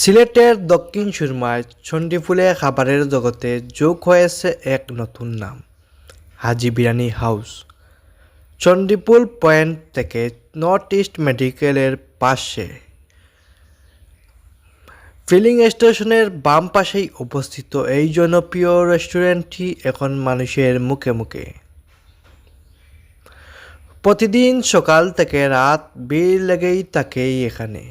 সিলেটের দক্ষিণ সুরমায় চণ্ডীপুলে খাবারের জগতে যোগ হয়েছে এক নতুন নাম, হাজি বিরিয়ানি হাউস। চণ্ডীপুল পয়েন্ট থেকে নর্থ ইস্ট মেডিকেলের পাশে ফিলিং স্টেশনের বাম পাশেই অবস্থিত এই জনপ্রিয় রেস্টুরেন্টটি এখন মানুষের মুখে মুখে। প্রতিদিন সকাল থেকে রাত ভিড় লেগেই থাকে এখানে।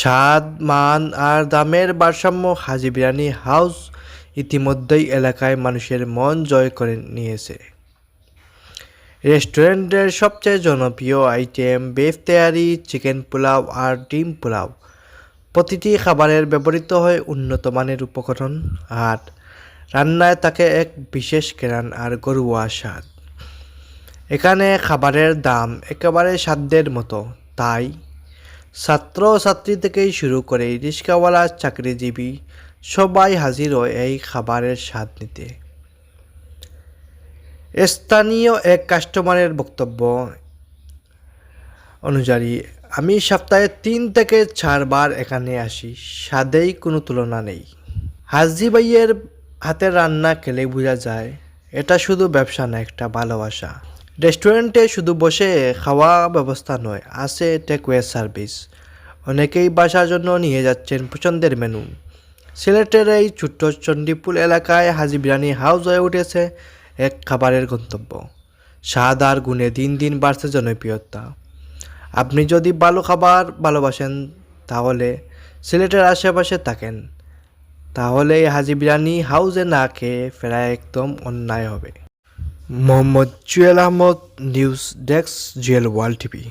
স্বাদ, মান আর দামের ভারসাম্য হাজি বিরিয়ানি হাউস ইতিমধ্যেই এলাকায় মানুষের মন জয় করে নিয়েছে। রেস্টুরেন্টের সবচেয়ে জনপ্রিয় আইটেম বিফ তেহারি, চিকেন পোলাও আর ডিম পোলাও। প্রতিটি খাবারের ব্যবহৃত হয় উন্নত মানের উপকরণ আর রান্নায় থাকে এক বিশেষ ঘ্রাণ আর ঘরোয়া স্বাদ। এখানে খাবারের দাম একেবারে সাধ্যের মতো, তাই ছাত্র ছাত্রী থেকেই শুরু করে রিক্সাওয়ালা, চাকরিজীবী সবাই হাজির হয় এই খাবারের স্বাদ নিতে। স্থানীয় এক কাস্টমারের বক্তব্য অনুযায়ী, আমি সপ্তাহে 3 থেকে 4 বার এখানে আসি, স্বাদেই কোনো তুলনা নেই। হাজি ভাইয়ের হাতের রান্না খেলে বোঝা যায় এটা শুধু ব্যবসা না, একটা ভালোবাসা। রেস্টুরেন্টে শুধু বসে খাওয়া ব্যবস্থা নয়, আছে টেকওয়ে সার্ভিস। অনেকেই বাসার জন্য নিয়ে যাচ্ছেন পছন্দের মেনু। সিলেটের এই ছোট্ট চণ্ডীপুল এলাকায় হাজি বিরিয়ানি হাউস হয়ে উঠেছে এক খাবারের গন্তব্য। স্বাদ আর গুণে দিন দিন বাড়ছে জনপ্রিয়তা। আপনি যদি ভালো খাবার ভালোবাসেন, তাহলে সিলেটের আশেপাশে থাকেন, তাহলে এই হাজি বিরিয়ানি হাউসে না খেয়ে ফেরা একদম অন্যায় হবে। Mohammad Jewel Ahmed, news desk, Jewel world TV.